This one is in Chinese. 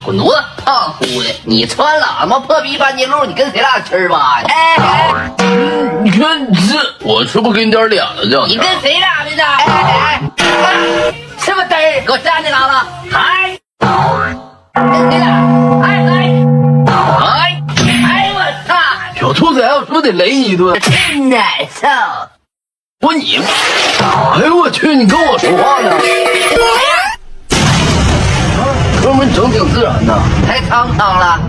滚犊子，胖乎的！你穿喇嘛破逼半截路，你跟谁俩吃吧？哎，你看我这不给你点脸了这样？你跟谁俩的呢？是不是嘚儿？给我站那嘎达！哎，跟谁俩？哎，我操！小兔崽子，我是不是得雷你一顿？真难受！不你，哎呦我去，你跟我说话呢？哥们，你整挺自然的。太苍苍了。